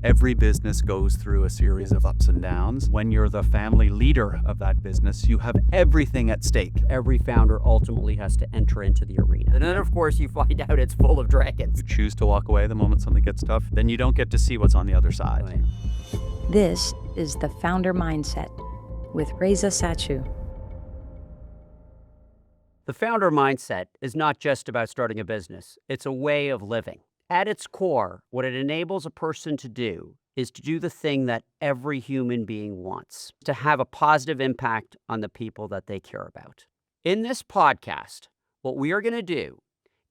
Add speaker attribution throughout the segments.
Speaker 1: Every business goes through a series of ups and downs. When you're the family leader of that business, you have everything at stake.
Speaker 2: Every founder ultimately has to enter into the arena. And then, of course, you find out it's full of dragons.
Speaker 1: You choose to walk away the moment something gets tough, then you don't get to see what's on the other side.
Speaker 2: Right.
Speaker 3: This is The Founder Mindset with Reza Satchu.
Speaker 2: The founder mindset is not just about starting a business. It's a way of living. At its core, what it enables a person to do is to do the thing that every human being wants, to have a positive impact on the people that they care about. In this podcast, what we are going to do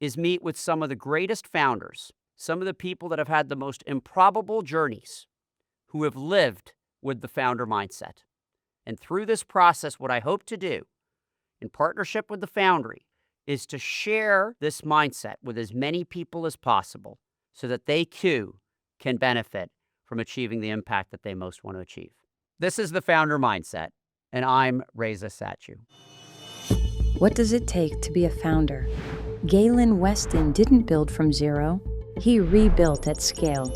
Speaker 2: is meet with some of the greatest founders, some of the people that have had the most improbable journeys, who have lived with the founder mindset. And through this process, what I hope to do, in partnership with the Foundry, is to share this mindset with as many people as possible so that they too can benefit from achieving the impact that they most want to achieve. This is the Founder Mindset, and I'm Reza Satchu.
Speaker 3: What does it take to be a founder? Galen Weston didn't build from zero. He rebuilt at scale.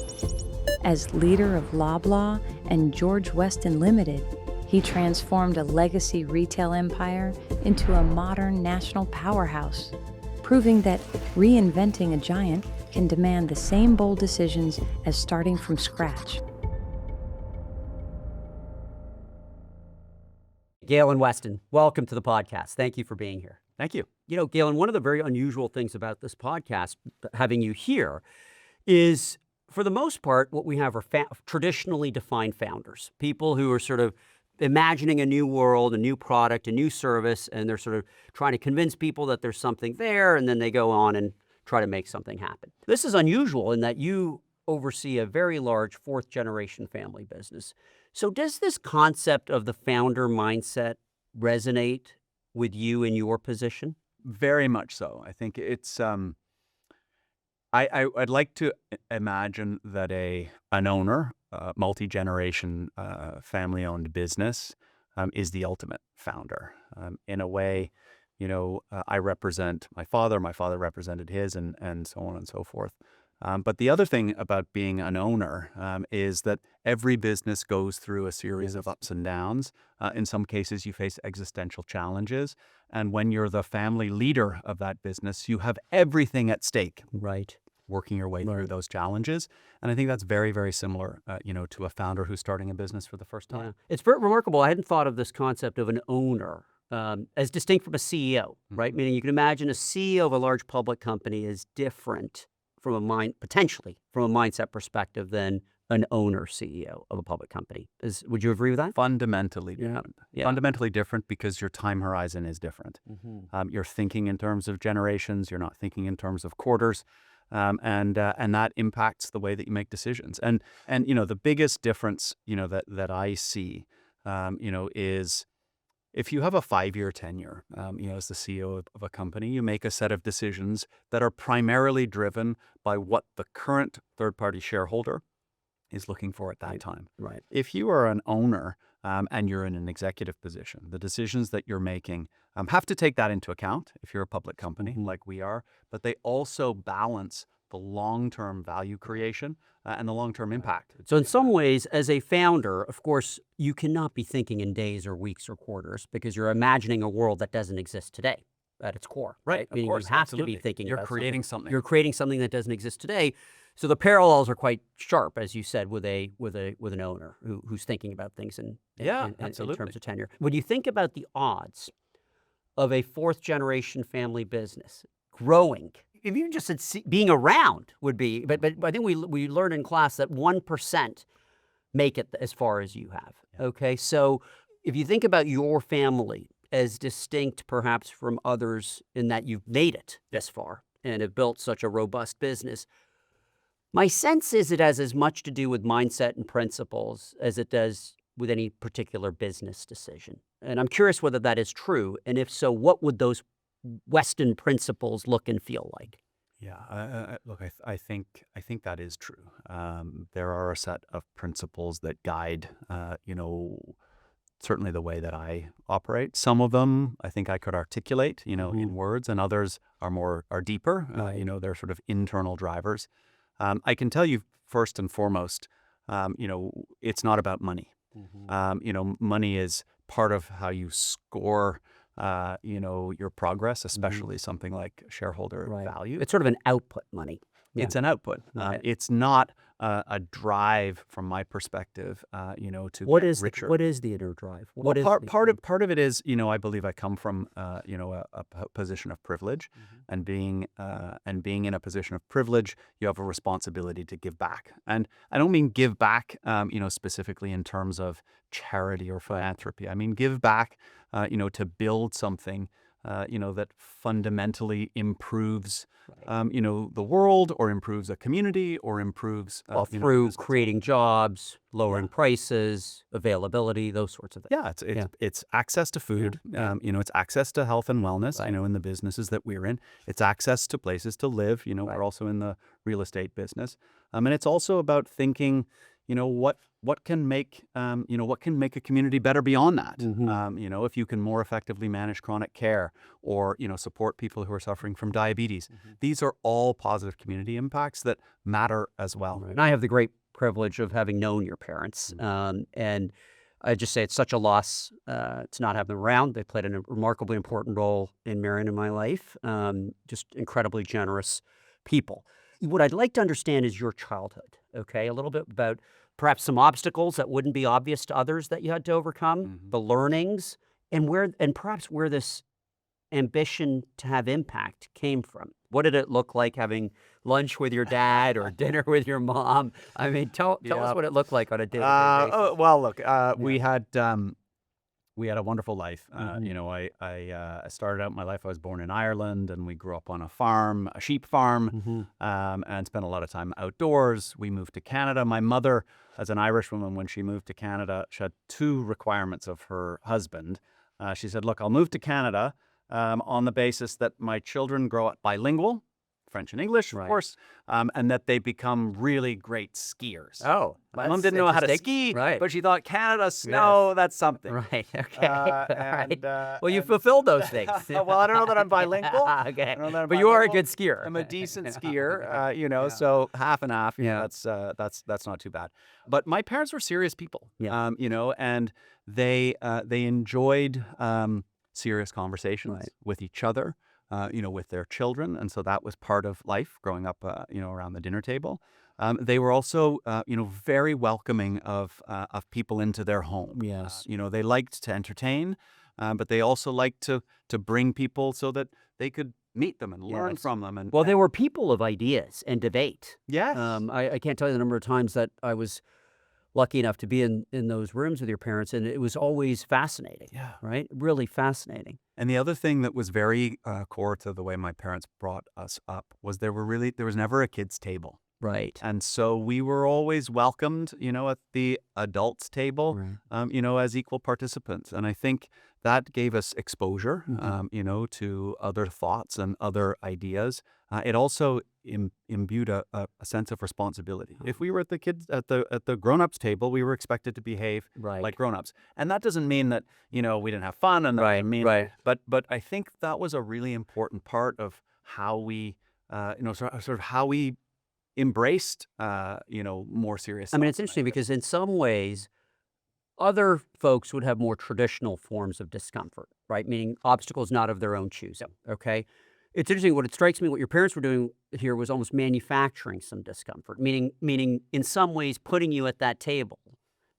Speaker 3: As leader of Loblaw and George Weston Limited, he transformed a legacy retail empire into a modern national powerhouse, proving that reinventing a giant can demand the same bold decisions as starting from scratch.
Speaker 2: Galen Weston, welcome to the podcast. Thank you for being here.
Speaker 1: Thank you.
Speaker 2: You know, Galen, one of the very unusual things about this podcast, having you here, is for the most part, what we have are traditionally defined founders, people who are sort of imagining a new world, a new product, a new service, and they're sort of trying to convince people that there's something there, and then they go on and try to make something happen. This is unusual in that you oversee a very large fourth-generation family business. So does this concept of the founder mindset resonate with you in your position?
Speaker 1: Very much so. I think it's, I'd like to imagine that an owner, multi-generation family-owned business is the ultimate founder. In a way, you know, I represent my father represented his, and so on and so forth. But the other thing about being an owner is that every business goes through a series of ups and downs. In some cases, you face existential challenges. And when you're the family leader of that business, you have everything at stake.
Speaker 2: Right.
Speaker 1: Working your way through those challenges. And I think that's very, very similar, to a founder who's starting a business for the first time.
Speaker 2: Yeah. It's very remarkable. I hadn't thought of this concept of an owner as distinct from a CEO, right? Meaning you can imagine a CEO of a large public company is different potentially from a mindset perspective than an owner CEO of a public company. Would you agree with that?
Speaker 1: Fundamentally different.
Speaker 2: Yeah.
Speaker 1: Fundamentally different because your time horizon is different.
Speaker 2: Mm-hmm.
Speaker 1: You're thinking in terms of generations. You're not thinking in terms of quarters. And that impacts the way that you make decisions. And the biggest difference, that I see, is if you have a 5-year tenure, as the CEO of a company, you make a set of decisions that are primarily driven by what the current third-party shareholder is looking for at that time.
Speaker 2: Right.
Speaker 1: If you are an owner and you're in an executive position, the decisions that you're making have to take that into account if you're a public company like we are, but they also balance the long-term value creation and the long-term impact.
Speaker 2: So in some ways, as a founder, of course, you cannot be thinking in days or weeks or quarters because you're imagining a world that doesn't exist today at its core.
Speaker 1: Right.
Speaker 2: Meaning
Speaker 1: Of course,
Speaker 2: you have
Speaker 1: absolutely.
Speaker 2: to be thinking
Speaker 1: You're
Speaker 2: about
Speaker 1: creating something.
Speaker 2: You're creating something that doesn't exist today. So the parallels are quite sharp, as you said, with an owner who's thinking about things in terms of tenure. When you think about the odds of a fourth-generation family business growing, if you just said being around would be, but I think we learned in class that 1% make it as far as you have. Okay, so if you think about your family as distinct perhaps from others in that you've made it this far and have built such a robust business, my sense is it has as much to do with mindset and principles as it does with any particular business decision. And I'm curious whether that is true. And if so, what would those Weston principles look and feel like?
Speaker 1: Yeah, look, I think that is true. There are a set of principles that guide, certainly the way that I operate. Some of them I think I could articulate, in words, and others are deeper. They're sort of internal drivers. I can tell you first and foremost, it's not about money. Money is part of how you score, your progress, especially something like shareholder value.
Speaker 2: It's sort of an output money.
Speaker 1: It's an output. It's not a drive, from my perspective, to get richer.
Speaker 2: What is the inner drive?
Speaker 1: Part of it is, I believe I come from, a position of privilege, and being in a position of privilege, you have a responsibility to give back. And I don't mean give back, specifically in terms of charity or philanthropy. I mean give back, to build something, that fundamentally improves, the world, or improves a community, or improves
Speaker 2: through creating jobs, lowering prices, availability, those sorts of things.
Speaker 1: Yeah, it's access to food. It's access to health and wellness. In the businesses that we're in, it's access to places to live. We're also in the real estate business, and it's also about thinking, what can make a community better beyond that. If you can more effectively manage chronic care, or support people who are suffering from diabetes, these are all positive community impacts that matter as well.
Speaker 2: And I have the great privilege of having known your parents, and I just say it's such a loss to not have them around. They played a remarkably important role in Marion and my life. Just incredibly generous people. What I'd like to understand is your childhood, okay? A little bit about perhaps some obstacles that wouldn't be obvious to others that you had to overcome, the learnings, and perhaps where this ambition to have impact came from. What did it look like having lunch with your dad or dinner with your mom? I mean, tell us what it looked like on a day-to-day basis.
Speaker 1: Well, look, we had a wonderful life. I started out my life, I was born in Ireland, and we grew up on a farm, a sheep farm, and spent a lot of time outdoors. We moved to Canada. My mother, as an Irish woman, when she moved to Canada, she had two requirements of her husband. She said, look, I'll move to Canada on the basis that my children grow up bilingual, French and English, of course, and that they become really great skiers.
Speaker 2: Oh,
Speaker 1: my mom didn't know how to ski, but she thought Canada snow, that's something.
Speaker 2: Right, okay. Well, you fulfilled those things.
Speaker 1: Well, I don't know that I'm bilingual.
Speaker 2: Okay, but you are a good skier.
Speaker 1: I'm a decent skier, so half and half. That's not too bad. But my parents were serious people, and they enjoyed serious conversations with each other. With their children. And so that was part of life growing up, around the dinner table. They were also, very welcoming of people into their home.
Speaker 2: Yes.
Speaker 1: They liked to entertain, but they also liked to bring people so that they could meet them and learn from them. And
Speaker 2: they were people of ideas and debate.
Speaker 1: Yes.
Speaker 2: I can't tell you the number of times that I was lucky enough to be in those rooms with your parents, and it was always fascinating.
Speaker 1: Yeah.
Speaker 2: Right? Really fascinating.
Speaker 1: And the other thing that was very core to the way my parents brought us up was there was never a kids' table.
Speaker 2: Right.
Speaker 1: And so we were always welcomed, at the adults' table, as equal participants. And I think that gave us exposure, to other thoughts and other ideas. It also imbued a sense of responsibility. If we were at the grown-ups table, we were expected to behave like grown-ups. And that doesn't mean that, we didn't have fun, and but I think that was a really important part of how we, sort of how we embraced, more serious.
Speaker 2: I mean, it's interesting because in some ways, other folks would have more traditional forms of discomfort, right? Meaning obstacles not of their own choosing, okay? It's interesting, what your parents were doing here was almost manufacturing some discomfort, meaning in some ways putting you at that table,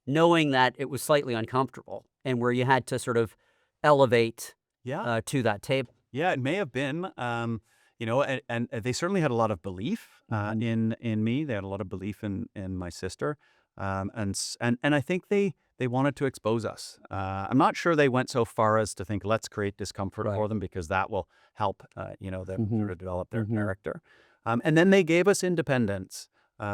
Speaker 2: knowing that it was slightly uncomfortable and where you had to sort of elevate to that table.
Speaker 1: Yeah, it may have been, and they certainly had a lot of belief in me. They had a lot of belief in my sister, and I think they wanted to expose us. I'm not sure they went so far as to think, let's create discomfort for them, because that will help, them sort of develop their character. And then they gave us independence.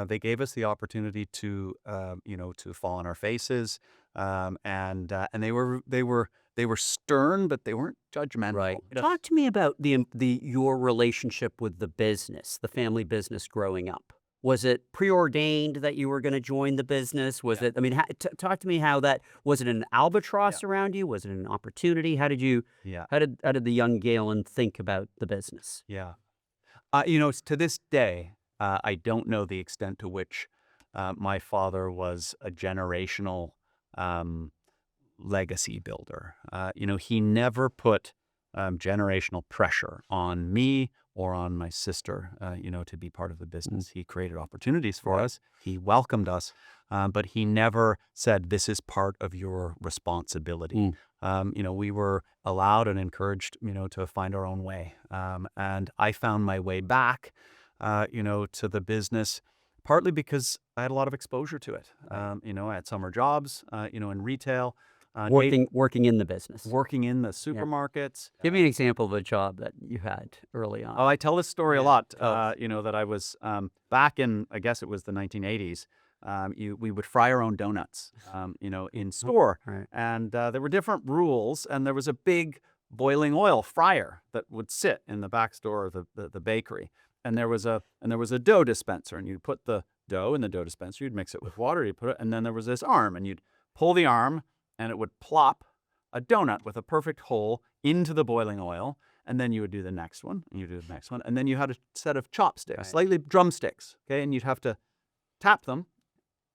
Speaker 1: They gave us the opportunity to, to fall on our faces. And they were stern, but they weren't judgmental.
Speaker 2: Right. Talk to me about your relationship with the business, the family business growing up. Was it preordained that you were going to join the business? Was it? I mean, talk to me how that was. It an albatross around you? Was it an opportunity? How did you?
Speaker 1: Yeah.
Speaker 2: How did the young Galen think about the business?
Speaker 1: Yeah. To this day, I don't know the extent to which my father was a generational legacy builder. He never put generational pressure on me or on my sister, to be part of the business. He created opportunities for us. He welcomed us, but he never said, this is part of your responsibility. We were allowed and encouraged, to find our own way. And I found my way back, to the business, partly because I had a lot of exposure to it. I had summer jobs, in retail.
Speaker 2: Working in the business.
Speaker 1: Working in the supermarkets.
Speaker 2: Give me an example of a job that you had early on.
Speaker 1: Oh, I tell this story a lot, that I was back in, I guess it was the 1980s. We would fry our own donuts, in store.
Speaker 2: Right.
Speaker 1: And there were different rules, and there was a big boiling oil fryer that would sit in the back store of the bakery. And there was a dough dispenser, and you'd put the dough in the dough dispenser, you'd mix it with water, you'd put it, and then there was this arm, and you'd pull the arm, and it would plop a donut with a perfect hole into the boiling oil, and then you would do the next one, and you do the next one, and then you had a set of chopsticks, slightly drumsticks, okay, and you'd have to tap them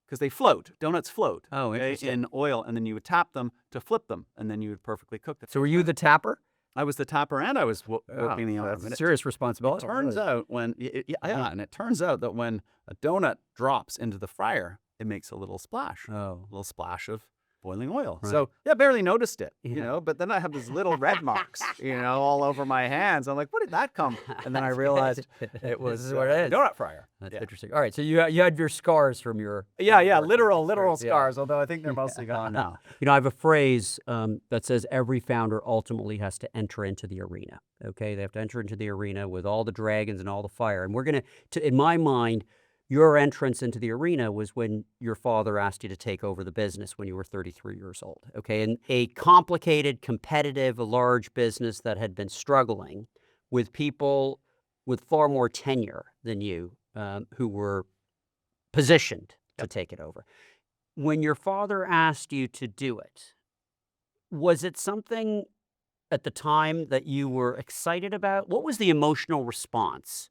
Speaker 1: because they float. Donuts float.
Speaker 2: Oh, interesting.
Speaker 1: In oil, and then you would tap them to flip them, and then you would perfectly cook them.
Speaker 2: So were you the tapper?
Speaker 1: I was the tapper, and I was working the arm.
Speaker 2: That's a serious responsibility.
Speaker 1: It turns out and it turns out that when a donut drops into the fryer, it makes a little splash. A little splash of boiling oil.
Speaker 2: Right.
Speaker 1: So I barely noticed it, but then I have these little red marks, all over my hands. I'm like, where did that come? And then I realized it was
Speaker 2: This is what it is.
Speaker 1: donut fryer.
Speaker 2: That's interesting. All right, so you had your scars from your
Speaker 1: literal scars, although I think they're mostly gone now.
Speaker 2: I have a phrase that says every founder ultimately has to enter into the arena. Okay, they have to enter into the arena with all the dragons and all the fire. And we're going to, in my mind, your entrance into the arena was when your father asked you to take over the business when you were 33 years old. Okay, and a complicated, competitive, large business that had been struggling with people with far more tenure than you who were positioned to take it over. When your father asked you to do it, was it something at the time that you were excited about? What was the emotional response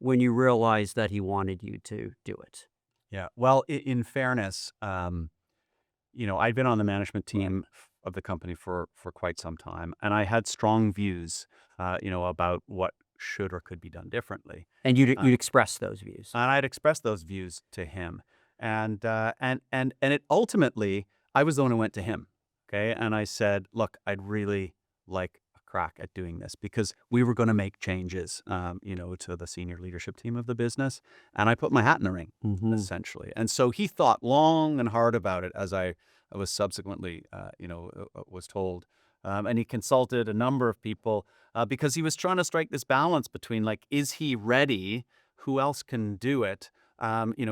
Speaker 2: when you realized that he wanted you to do it?
Speaker 1: Yeah. Well, in fairness, I'd been on the management team of the company for quite some time, and I had strong views, about what should or could be done differently.
Speaker 2: And you'd express those views.
Speaker 1: And I'd expressed those views to him, and it ultimately, I was the one who went to him. Okay, and I said, look, I'd really like crack at doing this because we were going to make changes, to the senior leadership team of the business. And I put my hat in the ring, essentially. And so he thought long and hard about it, as I was subsequently, was told. And he consulted a number of people because he was trying to strike this balance between, like, is he ready? Who else can do it?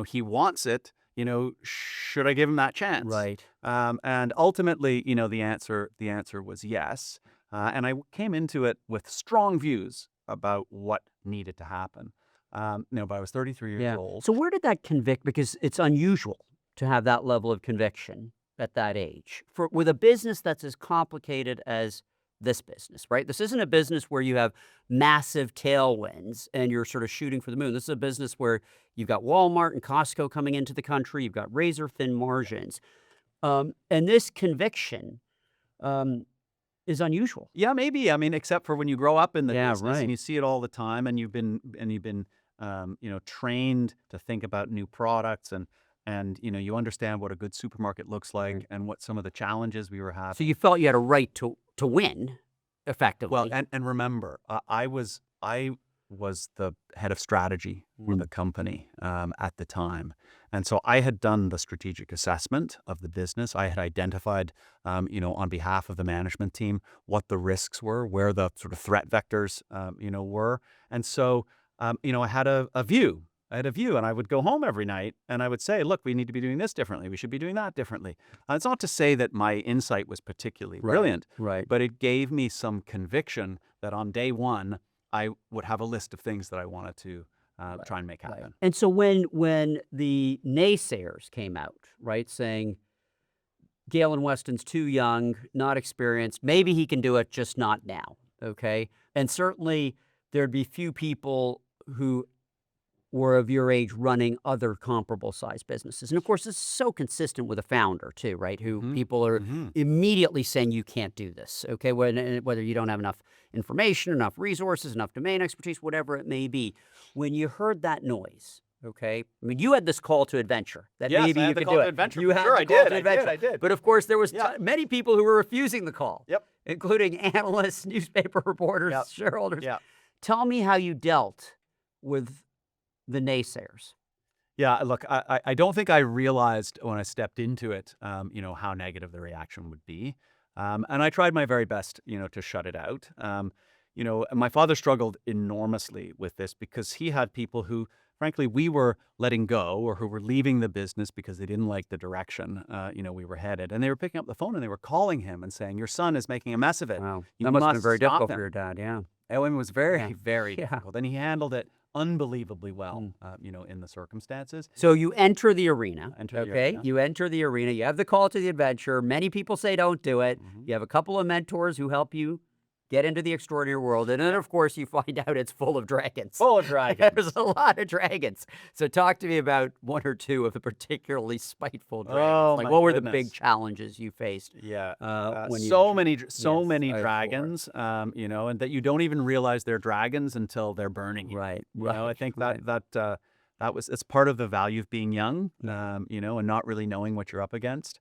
Speaker 1: He wants it. Should I give him that chance?
Speaker 2: Right.
Speaker 1: And ultimately, the answer was yes. And I came into it with strong views about what needed to happen. But I was 33 years old.
Speaker 2: So where did that convict? Because it's unusual to have that level of conviction at that age with a business that's as complicated as this business, right? This isn't a business where you have massive tailwinds and you're sort of shooting for the moon. This is a business where you've got Walmart and Costco coming into the country. You've got razor thin margins. And this conviction is unusual.
Speaker 1: Yeah, maybe. I mean, except for when you grow up in the business
Speaker 2: right.
Speaker 1: and you see it all the time, and you've been trained to think about new products, and you understand what a good supermarket looks like and what some of the challenges we were having.
Speaker 2: So you felt you had a right to win, effectively.
Speaker 1: Well, and remember, I was the head of strategy for the company at the time. And so I had done the strategic assessment of the business. I had identified, on behalf of the management team, what the risks were, where the sort of threat vectors, were. And so, I had a view. I had a view, and I would go home every night and I would say, look, we need to be doing this differently. We should be doing that differently. It's not to say that my insight was particularly brilliant,
Speaker 2: right.
Speaker 1: But it gave me some conviction that on day one, I would have a list of things that I wanted to try and make happen.
Speaker 2: Right. And so when the naysayers came out, right, saying Galen Weston's too young, not experienced, maybe he can do it, just not now, okay? And certainly there'd be few people who were of your age running other comparable sized businesses. And of course, this is so consistent with a founder too, right? Who people are immediately saying you can't do this, okay? Whether you don't have enough information, enough resources, enough domain expertise, whatever it may be. When you heard that noise, okay? I mean, you had this call to adventure that
Speaker 1: Yes,
Speaker 2: maybe
Speaker 1: I had
Speaker 2: you
Speaker 1: the
Speaker 2: could
Speaker 1: call
Speaker 2: do
Speaker 1: to
Speaker 2: it.
Speaker 1: adventure.
Speaker 2: You had
Speaker 1: Sure,
Speaker 2: the
Speaker 1: I
Speaker 2: call
Speaker 1: did,
Speaker 2: to
Speaker 1: I did,
Speaker 2: adventure.
Speaker 1: I did.
Speaker 2: But of course, there was
Speaker 1: Yeah.
Speaker 2: many people who were refusing the call.
Speaker 1: Yep.
Speaker 2: Including analysts, newspaper reporters,
Speaker 1: Yep.
Speaker 2: shareholders.
Speaker 1: Yeah.
Speaker 2: Tell me how you dealt with the naysayers.
Speaker 1: Yeah, look, I don't think I realized when I stepped into it, how negative the reaction would be. And I tried my very best, to shut it out. My father struggled enormously with this because he had people who, frankly, we were letting go or who were leaving the business because they didn't like the direction, we were headed. And they were picking up the phone and they were calling him and saying, your son is making a mess of it.
Speaker 2: Wow.
Speaker 1: You
Speaker 2: That must have been
Speaker 1: must
Speaker 2: very
Speaker 1: stop
Speaker 2: difficult
Speaker 1: him."
Speaker 2: for your dad, yeah.
Speaker 1: Oh, it was very,
Speaker 2: Yeah.
Speaker 1: very
Speaker 2: Yeah.
Speaker 1: difficult. And he handled it unbelievably well, in the circumstances.
Speaker 2: So you enter the arena,
Speaker 1: Enter the
Speaker 2: okay?
Speaker 1: arena.
Speaker 2: You enter the arena. You have the call to the adventure. Many people say don't do it. You have a couple of mentors who help you get into the extraordinary world. And then, of course, you find out it's full of dragons.
Speaker 1: Full of dragons.
Speaker 2: There's a lot of dragons. So talk to me about one or two of the particularly spiteful dragons.
Speaker 1: Oh,
Speaker 2: Like,
Speaker 1: my
Speaker 2: what were the
Speaker 1: goodness.
Speaker 2: big challenges you faced?
Speaker 1: Yeah,
Speaker 2: when you
Speaker 1: so
Speaker 2: entered?
Speaker 1: many,
Speaker 2: Yes,
Speaker 1: many
Speaker 2: I
Speaker 1: dragons, and that you don't even realize they're dragons until they're burning you.
Speaker 2: Right,
Speaker 1: I think
Speaker 2: right.
Speaker 1: it's part of the value of being young, and not really knowing what you're up against.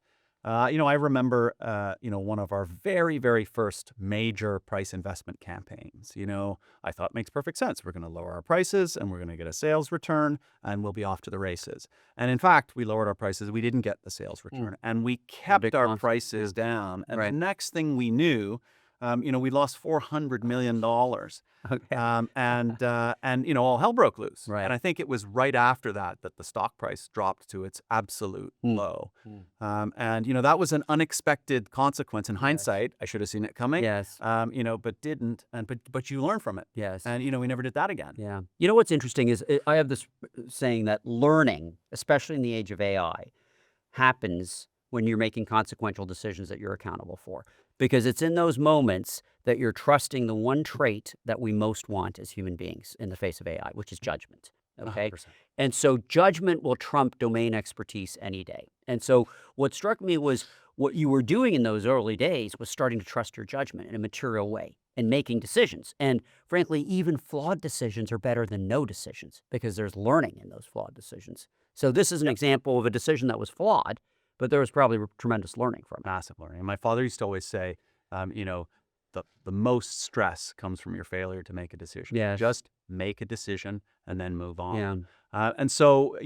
Speaker 1: I remember, one of our very, very first major price investment campaigns. I thought makes perfect sense. We're going to lower our prices and we're going to get a sales return and we'll be off to the races. And in fact, we lowered our prices. We didn't get the sales return and we kept
Speaker 2: Big
Speaker 1: our
Speaker 2: cost.
Speaker 1: prices down. And
Speaker 2: Right.
Speaker 1: the next thing we knew, we lost $400 million.
Speaker 2: Okay.
Speaker 1: And all hell broke loose.
Speaker 2: Right.
Speaker 1: And I think it was right after that the stock price dropped to its absolute low. And that was an unexpected consequence. In hindsight, I should have seen it coming.
Speaker 2: Yes.
Speaker 1: But didn't. But you learn from it.
Speaker 2: Yes.
Speaker 1: And we never did that again.
Speaker 2: Yeah. You know what's interesting is I have this saying that learning, especially in the age of AI, happens when you're making consequential decisions that you're accountable for. Because it's in those moments that you're trusting the one trait that we most want as human beings in the face of AI, which is judgment. Okay.
Speaker 1: 100%.
Speaker 2: And so judgment will trump domain expertise any day. And so what struck me was what you were doing in those early days was starting to trust your judgment in a material way and making decisions. And frankly, even flawed decisions are better than no decisions because there's learning in those flawed decisions. So this is an example of a decision that was flawed, but there was probably tremendous learning from it.
Speaker 1: Massive learning. And my father used to always say, the most stress comes from your failure to make a decision.
Speaker 2: Yes.
Speaker 1: Just make a decision and then move on.
Speaker 2: Yeah.
Speaker 1: And so,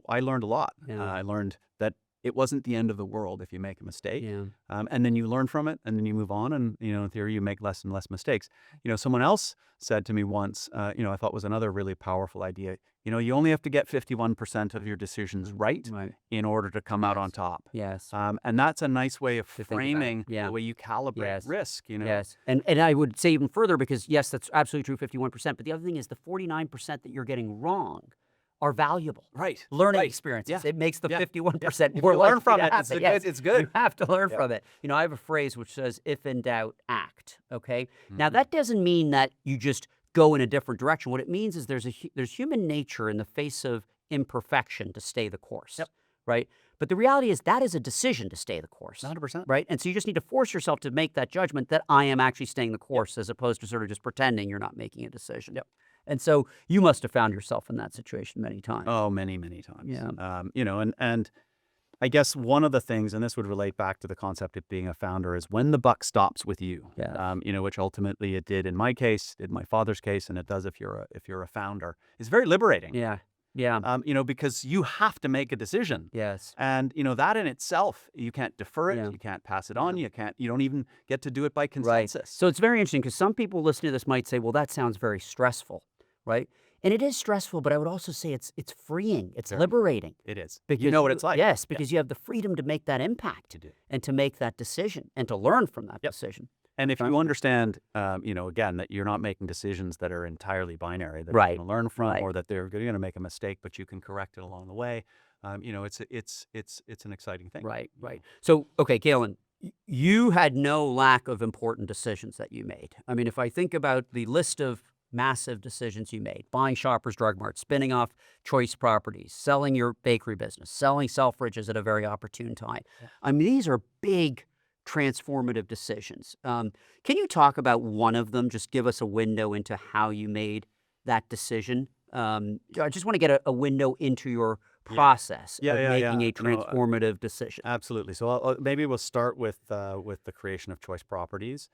Speaker 1: I learned a lot.
Speaker 2: Yeah.
Speaker 1: I learned that it wasn't the end of the world if you make a mistake.
Speaker 2: Yeah.
Speaker 1: And then you learn from it and then you move on. And, in theory, you make less and less mistakes. Someone else said to me once, I thought was another really powerful idea, you only have to get 51% of your decisions right in order to come out on top.
Speaker 2: Yes.
Speaker 1: And that's a nice way of
Speaker 2: think about it.
Speaker 1: framing
Speaker 2: Yeah.
Speaker 1: the way you calibrate risk,
Speaker 2: Yes. And I would say even further because, yes, that's absolutely true, 51%. But the other thing is the 49% that you're getting wrong are valuable.
Speaker 1: Right.
Speaker 2: Learning
Speaker 1: Right.
Speaker 2: experiences.
Speaker 1: Yeah.
Speaker 2: It makes the
Speaker 1: Yeah.
Speaker 2: 51%
Speaker 1: If
Speaker 2: more
Speaker 1: you learn
Speaker 2: likely
Speaker 1: from
Speaker 2: to
Speaker 1: it,
Speaker 2: happen.
Speaker 1: it's
Speaker 2: Yes.
Speaker 1: good. It's good.
Speaker 2: You have to learn
Speaker 1: Yeah.
Speaker 2: from it. I have a phrase which says, if in doubt, act. Okay. Now,
Speaker 1: Mhm.
Speaker 2: that doesn't mean that you just go in a different direction. What it means is there's human nature in the face of imperfection to stay the course.
Speaker 1: Yep.
Speaker 2: Right. But the reality is that is a decision to stay the course.
Speaker 1: 100%.
Speaker 2: Right. And so you just need to force yourself to make that judgment that I am actually staying the course as opposed to sort of just pretending you're not making a decision.
Speaker 1: Yep.
Speaker 2: And so you must have found yourself in that situation many times.
Speaker 1: Oh, many, many times.
Speaker 2: Yeah.
Speaker 1: And I guess one of the things, and this would relate back to the concept of being a founder, is when the buck stops with you.
Speaker 2: Yeah.
Speaker 1: Which ultimately it did in my case, did my father's case, and it does if you're a founder. It's very liberating.
Speaker 2: Yeah. Yeah.
Speaker 1: Because you have to make a decision.
Speaker 2: Yes.
Speaker 1: And that in itself, you can't defer it,
Speaker 2: Yeah.
Speaker 1: you can't pass it on, you don't even get to do it by
Speaker 2: Right.
Speaker 1: consensus.
Speaker 2: So it's very interesting because some people listening to this might say, well, that sounds very stressful, right? And it is stressful, but I would also say it's freeing. It's
Speaker 1: Very.
Speaker 2: liberating.
Speaker 1: It is.
Speaker 2: Because
Speaker 1: You know what it's like.
Speaker 2: Yes, because you have the freedom to make that impact
Speaker 1: You do.
Speaker 2: and to make that decision and to learn from that
Speaker 1: Yep.
Speaker 2: decision.
Speaker 1: And if you
Speaker 2: Right.
Speaker 1: understand, again, that you're not making decisions that are entirely binary, that
Speaker 2: Right.
Speaker 1: you're going to learn from,
Speaker 2: Right.
Speaker 1: or that they're going to make a mistake, but you can correct it along the way. It's an exciting thing.
Speaker 2: Right, right. So, okay, Galen, you had no lack of important decisions that you made. I mean, if I think about the list of massive decisions you made, buying Shoppers Drug Mart, spinning off Choice Properties, selling your bakery business, selling Selfridges at a very opportune time.
Speaker 1: Yeah.
Speaker 2: I mean, these are big transformative decisions. Can you talk about one of them? Just give us a window into how you made that decision. I just want to get a window into your process of making a transformative decision.
Speaker 1: Absolutely. So maybe we'll start with the creation of Choice Properties,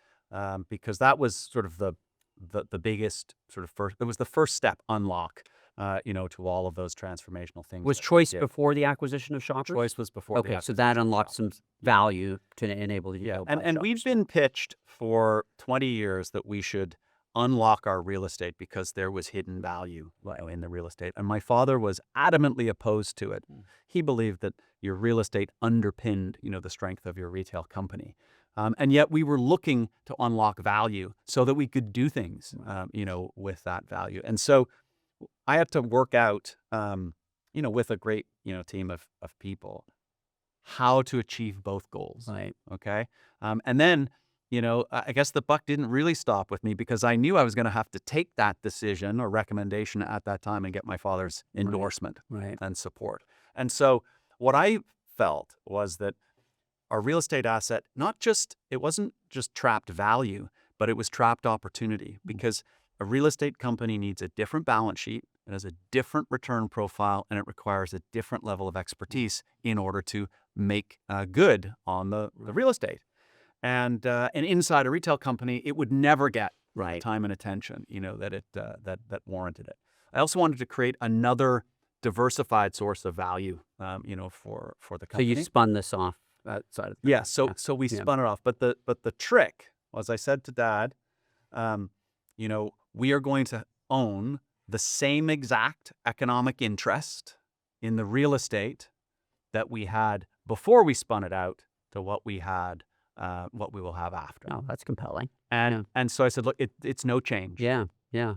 Speaker 1: because that was sort of the biggest sort of first. It was the first step unlock, to all of those transformational things.
Speaker 2: Was Choice before the acquisition of Shoppers?
Speaker 1: Choice was before.
Speaker 2: Okay, so that unlocked some value to enable you.
Speaker 1: Yeah, and we've been pitched for 20 years that we should unlock our real estate because there was hidden value in the real estate. And my father was adamantly opposed to it. He believed that your real estate underpinned, the strength of your retail company. And yet we were looking to unlock value so that we could do things, with that value. And so I had to work out, with a great, team of people, how to achieve both goals.
Speaker 2: Right.
Speaker 1: Okay. And then, I guess the buck didn't really stop with me because I knew I was going to have to take that decision or recommendation at that time and get my father's endorsement and support. And so what I felt was that our real estate asset, it wasn't just trapped value, but it was trapped opportunity, because a real estate company needs a different balance sheet. It has a different return profile, and it requires a different level of expertise in order to make good on the real estate. And inside a retail company, it would never get the time and attention, that warranted it. I also wanted to create another diversified source of value, for the company.
Speaker 2: So you spun this off outside of
Speaker 1: So we spun it off. But the trick, as I said to Dad, we are going to own the same exact economic interest in the real estate that we had before we spun it out to what we had. What we will have after.
Speaker 2: Oh, that's compelling.
Speaker 1: And so I said, look, it's no change.
Speaker 2: Yeah.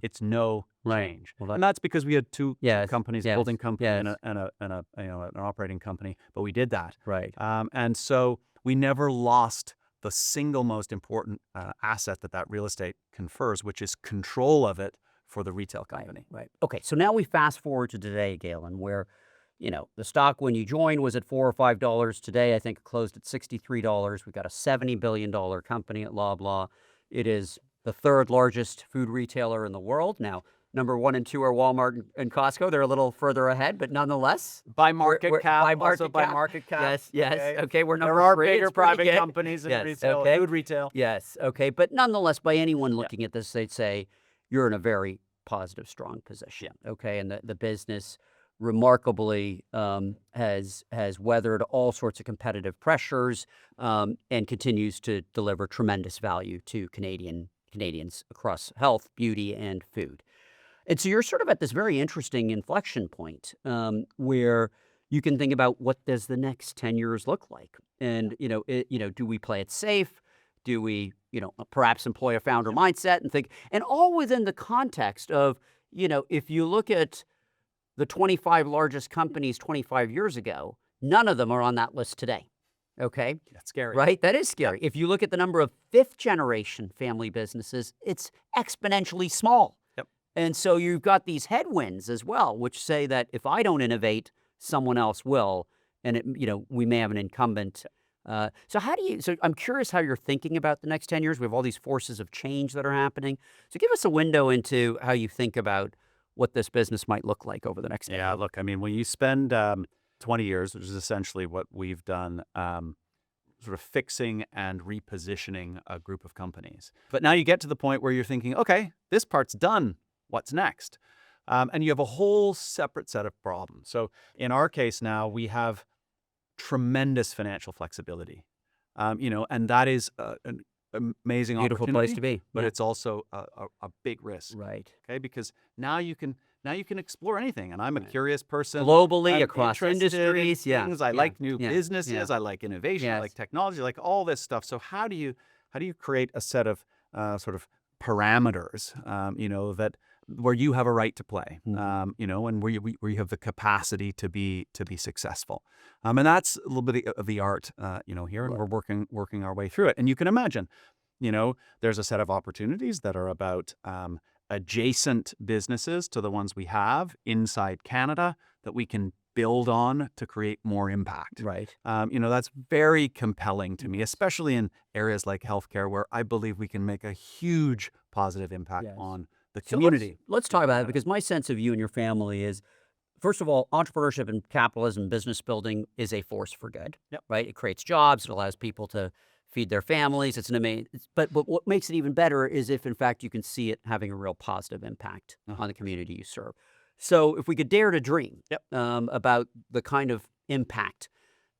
Speaker 1: It's no change.
Speaker 2: Well,
Speaker 1: and that's because we had two companies, building company
Speaker 2: Yes.
Speaker 1: and an operating company, but we did that.
Speaker 2: Right.
Speaker 1: And so we never lost the single most important asset that real estate confers, which is control of it for the retail company.
Speaker 2: Right. Okay. So now we fast forward to today, Galen, where the stock when you joined was at $4 or $5. Today, I think it closed at $63. We've got a $70 billion company at Loblaw. It is the third largest food retailer in the world. Now, number 1 and 2 are Walmart and Costco. They're a little further ahead, but nonetheless.
Speaker 1: By market cap.
Speaker 2: By market cap. Yes. Okay. We're number 3.
Speaker 1: There are bigger private companies in retail, food retail.
Speaker 2: Yes. Okay. But nonetheless, by anyone looking at this, they'd say you're in a very positive, strong position. Okay. And the business remarkably has weathered all sorts of competitive pressures and continues to deliver tremendous value to Canadians across health, beauty, and food. And so you're sort of at this very interesting inflection point where you can think about what does the next 10 years look like, and do we play it safe? Do we perhaps employ a founder mindset and think, and all within the context of if you look at the 25 largest companies 25 years ago, none of them are on that list today. Okay?
Speaker 1: That's scary.
Speaker 2: Right? That is scary. If you look at the number of fifth-generation family businesses, it's exponentially small.
Speaker 1: Yep.
Speaker 2: And so you've got these headwinds as well, which say that if I don't innovate, someone else will, and we may have an incumbent. So I'm curious how you're thinking about the next 10 years. We have all these forces of change that are happening. So give us a window into how you think about what this business might look like over the next 10 years.
Speaker 1: Look, I mean, when you spend 20 years, which is essentially what we've done, sort of fixing and repositioning a group of companies. But now you get to the point where you're thinking, okay, this part's done. What's next? And you have a whole separate set of problems. So in our case now, we have tremendous financial flexibility, and that is an amazing
Speaker 2: beautiful
Speaker 1: opportunity,
Speaker 2: place to be,
Speaker 1: but it's also a big risk,
Speaker 2: right?
Speaker 1: Okay, because now you can explore anything, and I'm a curious person,
Speaker 2: globally,
Speaker 1: I'm
Speaker 2: across industries.
Speaker 1: In things. I like new businesses.
Speaker 2: Yeah.
Speaker 1: I like innovation. I like technology. I like all this stuff. So how do you create a set of sort of parameters, that where you have a right to play, and where you have the capacity to be successful, and that's a little bit of the art, here, and we're working our way through it. And you can imagine, there's a set of opportunities that are about adjacent businesses to the ones we have inside Canada that we can build on to create more impact.
Speaker 2: Right.
Speaker 1: That's very compelling to me, especially in areas like healthcare, where I believe we can make a huge positive impact on the community.
Speaker 2: Let's talk about it, because my sense of you and your family is, first of all, entrepreneurship and capitalism, business building is a force for good.
Speaker 1: Yep.
Speaker 2: Right? It creates jobs. It allows people to feed their families. It's an amazing. But what makes it even better is if, in fact, you can see it having a real positive impact on the community you serve. So if we could dare to dream about the kind of impact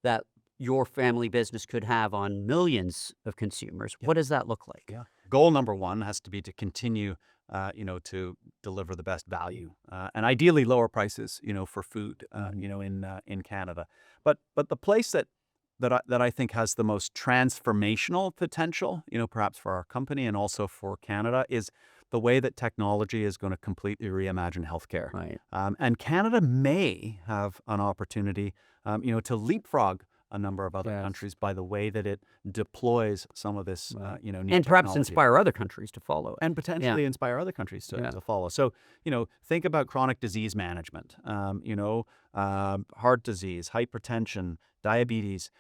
Speaker 2: that your family business could have on millions of consumers, what does that look like?
Speaker 1: Yeah. Goal number one has to be to continue to deliver the best value and ideally lower prices, for food, in Canada. But the place that I think has the most transformational potential, perhaps for our company and also for Canada, is the way that technology is going to completely reimagine healthcare.
Speaker 2: Right.
Speaker 1: And Canada may have an opportunity, to leapfrog a number of other countries by the way that it deploys some of this, new
Speaker 2: and perhaps
Speaker 1: technology.
Speaker 2: inspire other countries to follow it.
Speaker 1: And potentially inspire other countries to follow. So, think about chronic disease management, heart disease, hypertension, diabetes.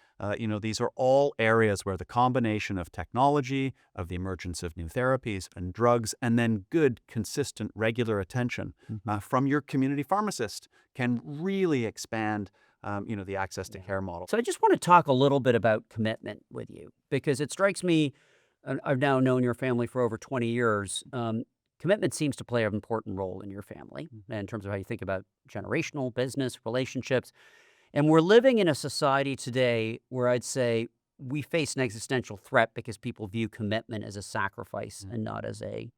Speaker 1: These are all areas where the combination of technology, of the emergence of new therapies and drugs, and then good, consistent, regular attention from your community pharmacist can really expand the access to care model.
Speaker 2: So I just want to talk a little bit about commitment with you, because it strikes me, and I've now known your family for over 20 years, commitment seems to play an important role in your family in terms of how you think about generational business, relationships. And we're living in a society today where I'd say we face an existential threat because people view commitment as a sacrifice and not as a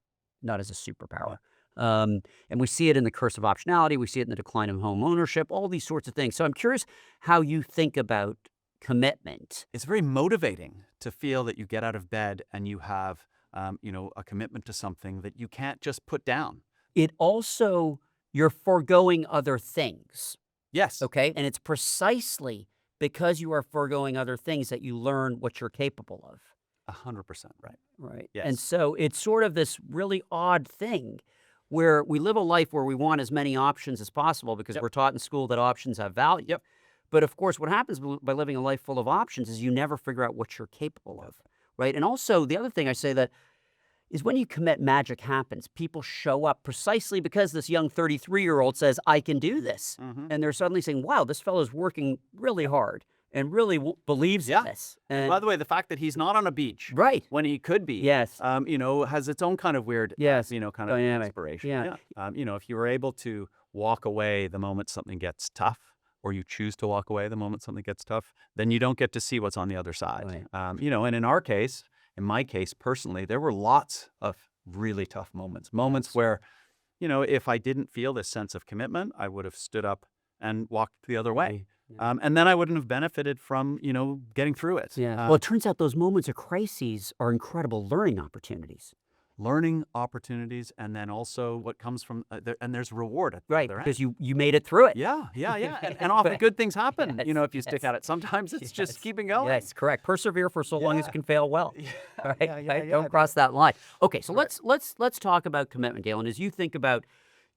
Speaker 2: superpower. And we see it in the curse of optionality. We see it in the decline of home ownership, all these sorts of things. So I'm curious how you think about commitment.
Speaker 1: It's very motivating to feel that you get out of bed and you have, a commitment to something that you can't just put down.
Speaker 2: It also, you're foregoing other things.
Speaker 1: Yes.
Speaker 2: Okay. And it's precisely because you are foregoing other things that you learn what you're capable of.
Speaker 1: 100% right.
Speaker 2: Right.
Speaker 1: Yes.
Speaker 2: And so it's sort of this really odd thing where we live a life where we want as many options as possible because we're taught in school that options have value.
Speaker 1: Yep.
Speaker 2: But of course, what happens by living a life full of options is you never figure out what you're capable of. Right. And also the other thing I say that is when you commit, magic happens. People show up precisely because this young 33-year-old says, I can do this. And they're suddenly saying, wow, this fellow's working really hard and really believes in this. And
Speaker 1: by the way, the fact that he's not on a beach when he could be, has its own kind of weird, kind of
Speaker 2: dynamic.
Speaker 1: inspiration.
Speaker 2: Yeah.
Speaker 1: If you were able to walk away the moment something gets tough, or you choose to walk away the moment something gets tough, then you don't get to see what's on the other side.
Speaker 2: Right.
Speaker 1: And in my case, personally, there were lots of really tough moments where, if I didn't feel this sense of commitment, I would have stood up and walked the other way. And then I wouldn't have benefited from, getting through it.
Speaker 2: Well, it turns out those moments of crises are incredible learning opportunities.
Speaker 1: And then also what comes from, and there's reward at the other end.
Speaker 2: Because you made it through it.
Speaker 1: Yeah. And often good things happen, if you stick at it. Sometimes it's just keeping going.
Speaker 2: Yes, correct. Persevere for so long as you can fail well. Right? Don't
Speaker 1: Yeah.
Speaker 2: cross that line. Okay, so let's talk about commitment, Galen. As you think about,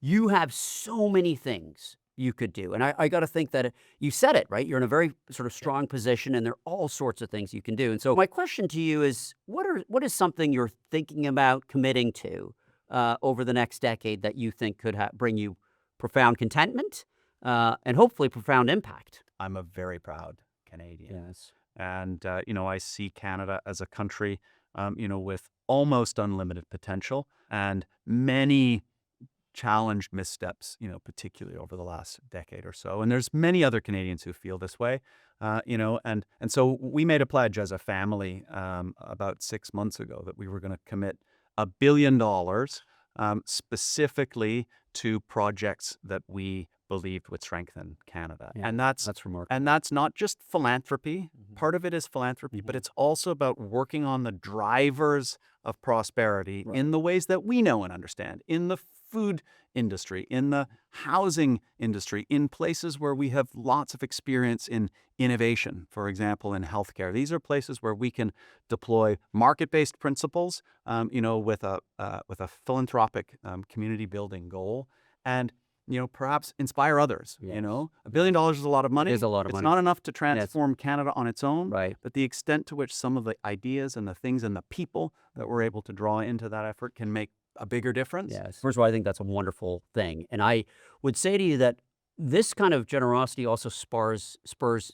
Speaker 2: you have so many things you could do. And I got to think that you said it, right? You're in a very sort of strong position and there are all sorts of things you can do. And so my question to you is, what is something you're thinking about committing to over the next decade that you think could bring you profound contentment and hopefully profound impact?
Speaker 1: I'm a very proud Canadian.
Speaker 2: Yes.
Speaker 1: And, I see Canada as a country, with almost unlimited potential and many challenged missteps, particularly over the last decade or so. And there's many other Canadians who feel this way, and so we made a pledge as a family about 6 months ago that we were going to commit $1 billion specifically to projects that we believed would strengthen Canada.
Speaker 2: Yeah,
Speaker 1: and that's
Speaker 2: remarkable.
Speaker 1: And that's not just philanthropy. Part of it is philanthropy, but it's also about working on the drivers of prosperity in the ways that we know and understand, in the food industry, in the housing industry, in places where we have lots of experience in innovation, for example, in healthcare. These are places where we can deploy market-based principles, with a philanthropic community building goal, and perhaps inspire others.
Speaker 2: Yes.
Speaker 1: $1 billion is a lot of money.
Speaker 2: It is a lot of
Speaker 1: It's
Speaker 2: money.
Speaker 1: not enough to transform Canada on its own,
Speaker 2: Right.
Speaker 1: but the extent to which some of the ideas and the things and the people that we're able to draw into that effort can make a bigger difference.
Speaker 2: Yes. First of all, I think that's a wonderful thing. And I would say to you that this kind of generosity also spurs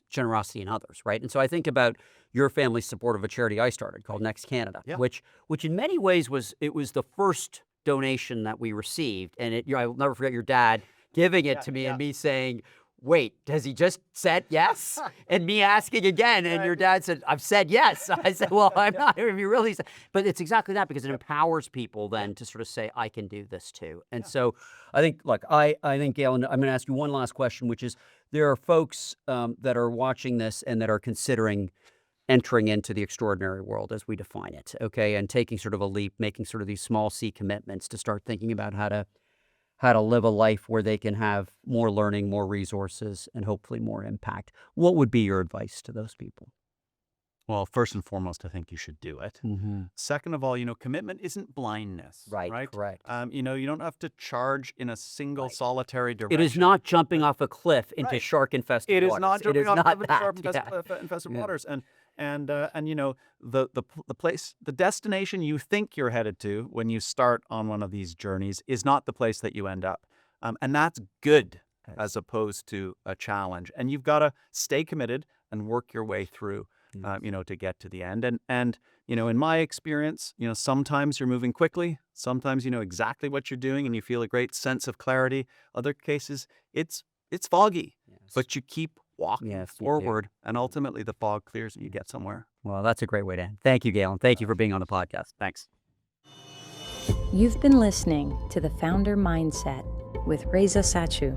Speaker 2: generosity in others, right? And so I think about your family's support of a charity I started called Next Canada,
Speaker 1: Yeah.
Speaker 2: which in many ways was the first donation that we received. And I'll never forget your dad giving it to me and me saying, wait, has he just said yes? And me asking again, and your dad said, I've said yes. I said, well, I'm not. If you really said, but it's exactly that, because it empowers people then to sort of say, I can do this too. And so I think, look, I think, Galen, I'm going to ask you one last question, which is, there are folks that are watching this and that are considering entering into the extraordinary world as we define it, okay, and taking sort of a leap, making sort of these small C commitments to start thinking about how to live a life where they can have more learning, more resources, and hopefully more impact. What would be your advice to those people?
Speaker 1: Well, first and foremost, I think you should do it.
Speaker 2: Mm-hmm.
Speaker 1: Second of all, commitment isn't blindness.
Speaker 2: Right, correct.
Speaker 1: You don't have to charge in a single solitary direction.
Speaker 2: It is not jumping off a cliff into shark-infested waters.
Speaker 1: It is not jumping off of shark-infested
Speaker 2: Yeah.
Speaker 1: waters. And the place, the destination you think you're headed to when you start on one of these journeys is not the place that you end up. And that's good as opposed to a challenge. And you've got to stay committed and work your way through, to get to the end. And in my experience, sometimes you're moving quickly. Sometimes you know exactly what you're doing and you feel a great sense of clarity. Other cases, it's foggy, but you keep walking forward, and ultimately the fog clears and you get somewhere.
Speaker 2: Well, that's a great way to end. Thank you, Galen. Thank you for being on the podcast.
Speaker 1: Thanks.
Speaker 3: You've been listening to The Founder Mindset with Reza Sachu.